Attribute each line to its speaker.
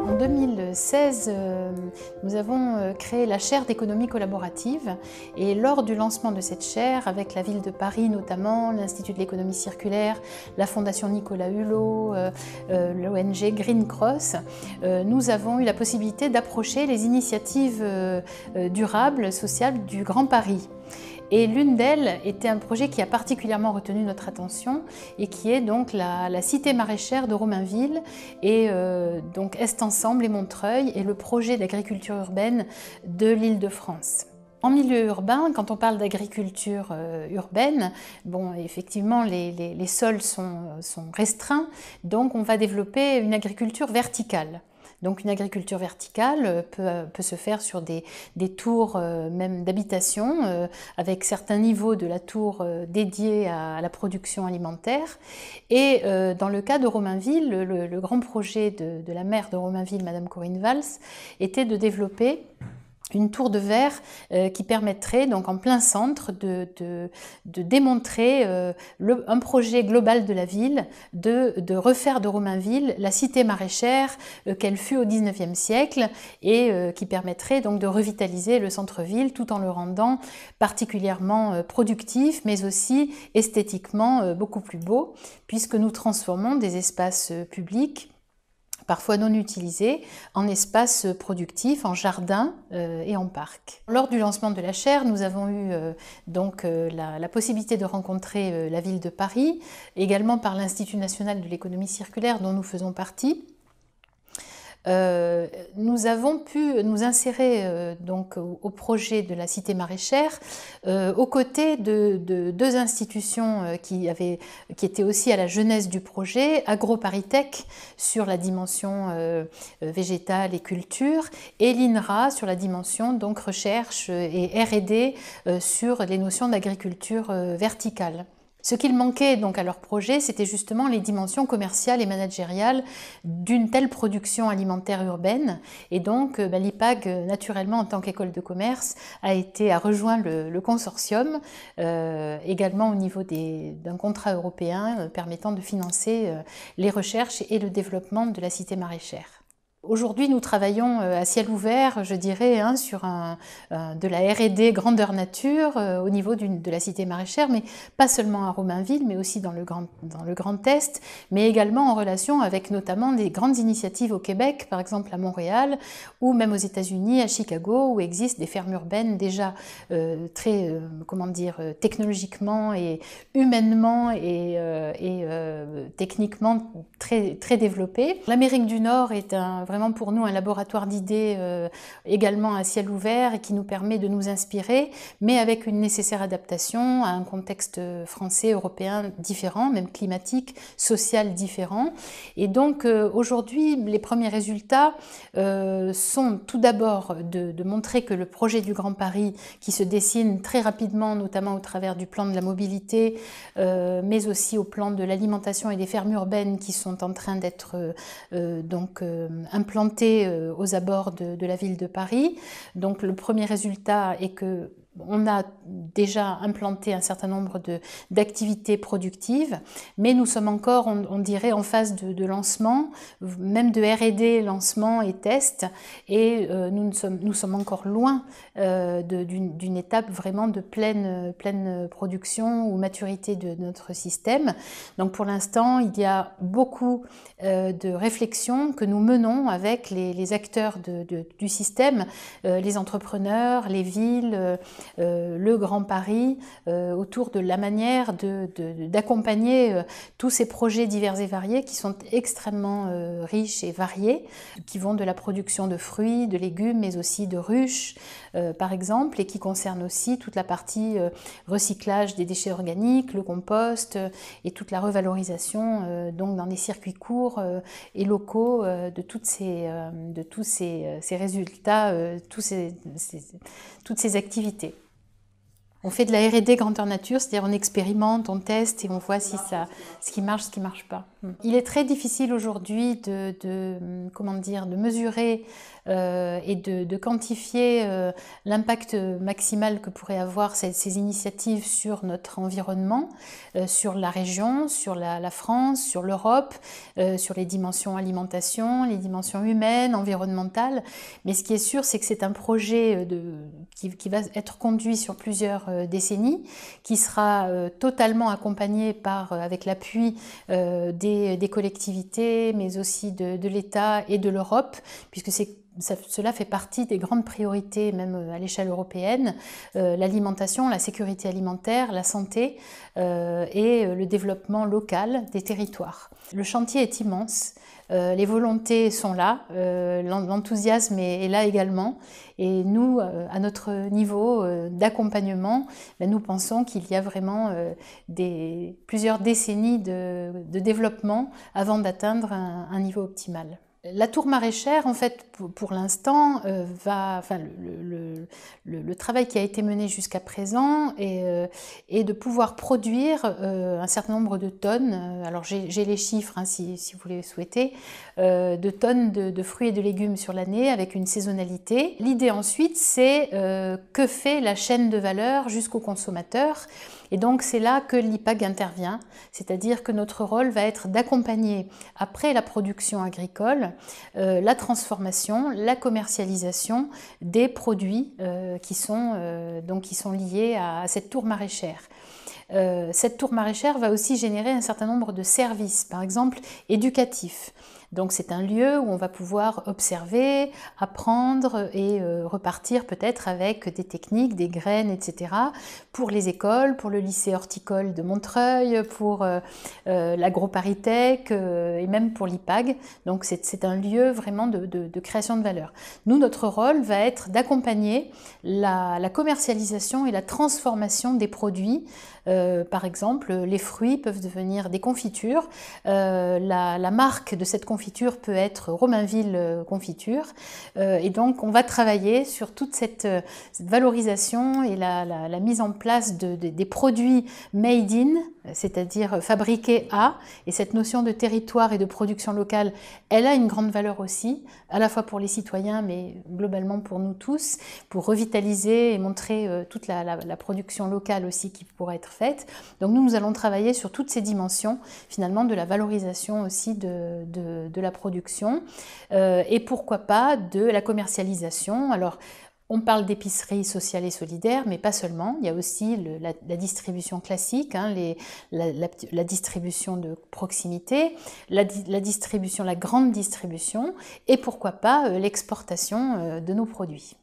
Speaker 1: En 2016, nous avons créé la chaire d'économie collaborative et lors du lancement de cette chaire, avec la ville de Paris notamment, l'Institut de l'économie circulaire, la Fondation Nicolas Hulot, l'ONG Green Cross, nous avons eu la possibilité d'approcher les initiatives durables, sociales du Grand Paris. Et l'une d'elles était un projet qui a particulièrement retenu notre attention et qui est donc la cité maraîchère de Romainville et donc Est Ensemble et Montreuil et le projet d'agriculture urbaine de l'Île-de-France. En milieu urbain, quand on parle d'agriculture urbaine, bon, effectivement, les sols sont restreints, donc on va développer une agriculture verticale. Donc une agriculture verticale peut se faire sur des tours même d'habitation, avec certains niveaux de la tour dédiés à la production alimentaire. Et dans le cas de Romainville, le grand projet de la maire de Romainville, Madame Corinne Valls, était de développer une tour de verre qui permettrait donc en plein centre de démontrer un projet global de la ville, de refaire de Romainville la cité maraîchère qu'elle fut au XIXe siècle et qui permettrait donc de revitaliser le centre-ville tout en le rendant particulièrement productif mais aussi esthétiquement beaucoup plus beau puisque nous transformons des espaces publics parfois non utilisés, en espaces productifs, en jardins et en parcs. Lors du lancement de la chaire, nous avons eu donc la possibilité de rencontrer la ville de Paris, également par l'Institut national de l'économie circulaire dont nous faisons partie. Nous avons pu nous insérer donc au projet de la cité maraîchère aux côtés de deux institutions qui étaient aussi à la genèse du projet, AgroParisTech sur la dimension végétale et culture et l'INRA sur la dimension donc recherche et R&D sur les notions d'agriculture verticale. Ce qu'il manquait donc à leur projet, c'était justement les dimensions commerciales et managériales d'une telle production alimentaire urbaine. Et donc l'IPAG, naturellement, en tant qu'école de commerce, a rejoint le consortium, également au niveau d'un contrat européen permettant de financer les recherches et le développement de la cité maraîchère. Aujourd'hui, nous travaillons à ciel ouvert, je dirais, sur de la R&D grandeur nature au niveau de la cité maraîchère, mais pas seulement à Romainville, mais aussi dans le Grand Est, mais également en relation avec notamment des grandes initiatives au Québec, par exemple à Montréal, ou même aux États-Unis, à Chicago, où existent des fermes urbaines déjà très, technologiquement et humainement et techniquement très, très développées. L'Amérique du Nord est vraiment pour nous un laboratoire d'idées également à ciel ouvert et qui nous permet de nous inspirer, mais avec une nécessaire adaptation à un contexte français, européen différent, même climatique, social différent. Et donc aujourd'hui, les premiers résultats sont tout d'abord de montrer que le projet du Grand Paris, qui se dessine très rapidement, notamment au travers du plan de la mobilité, mais aussi au plan de l'alimentation et des fermes urbaines qui sont en train d'être implantées aux abords de la ville de Paris. Donc le premier résultat est que on a déjà implanté un certain nombre d'activités productives, mais nous sommes encore, on dirait, en phase de lancement, même de R&D, lancement et test, et nous sommes encore loin d'une étape vraiment de pleine production ou maturité de notre système. Donc pour l'instant, il y a beaucoup de réflexions que nous menons avec les acteurs du système, les entrepreneurs, les villes, le Grand Paris, autour de la manière d'accompagner tous ces projets divers et variés qui sont extrêmement riches et variés, qui vont de la production de fruits, de légumes, mais aussi de ruches, par exemple, et qui concernent aussi toute la partie recyclage des déchets organiques, le compost et toute la revalorisation donc dans des circuits courts et locaux de tous ces résultats, toutes ces activités. On fait de la R&D grandeur nature, c'est-à-dire on expérimente, on teste et on voit si ce qui marche pas. Il est très difficile aujourd'hui de mesurer et de quantifier l'impact maximal que pourraient avoir ces initiatives sur notre environnement, sur la région, sur la France, sur l'Europe, sur les dimensions alimentation, les dimensions humaines, environnementales. Mais ce qui est sûr, c'est que c'est un projet qui va être conduit sur plusieurs décennies, qui sera totalement accompagné avec l'appui des collectivités, mais aussi de l'État et de l'Europe, puisque cela fait partie des grandes priorités, même à l'échelle européenne, l'alimentation, la sécurité alimentaire, la santé et le développement local des territoires. Le chantier est immense. Les volontés sont là, l'enthousiasme est là également, et nous, à notre niveau d'accompagnement, nous pensons qu'il y a vraiment plusieurs décennies de développement avant d'atteindre un niveau optimal. La tour maraîchère, en fait, pour l'instant, le travail qui a été mené jusqu'à présent est de pouvoir produire un certain nombre de tonnes, alors j'ai les chiffres si vous les souhaitez, de tonnes de fruits et de légumes sur l'année avec une saisonnalité. L'idée ensuite, c'est que fait la chaîne de valeur jusqu'au consommateur. Et donc c'est là que l'IPAG intervient, c'est-à-dire que notre rôle va être d'accompagner, après la production agricole, la transformation, la commercialisation des produits qui sont liés à cette tour maraîchère. Cette tour maraîchère va aussi générer un certain nombre de services, par exemple éducatifs. Donc c'est un lieu où on va pouvoir observer, apprendre et repartir peut-être avec des techniques, des graines, etc. pour les écoles, pour le lycée horticole de Montreuil, pour l'AgroParisTech et même pour l'IPAG. Donc c'est un lieu vraiment de création de valeur. Nous, notre rôle va être d'accompagner la commercialisation et la transformation des produits. Par exemple, les fruits peuvent devenir des confitures. La marque de cette confiture peut être Romainville Confiture. Et donc, on va travailler sur toute cette valorisation et la mise en place des produits made in, c'est-à-dire fabriqués à. Et cette notion de territoire et de production locale, elle a une grande valeur aussi, à la fois pour les citoyens, mais globalement pour nous tous, pour revitaliser et montrer toute la production locale aussi qui pourrait être faite. Donc nous allons travailler sur toutes ces dimensions, finalement, de la valorisation aussi de la production et pourquoi pas de la commercialisation. Alors, on parle d'épicerie sociale et solidaire, mais pas seulement. Il y a aussi la distribution classique, la distribution de proximité, la grande distribution, et pourquoi pas l'exportation de nos produits.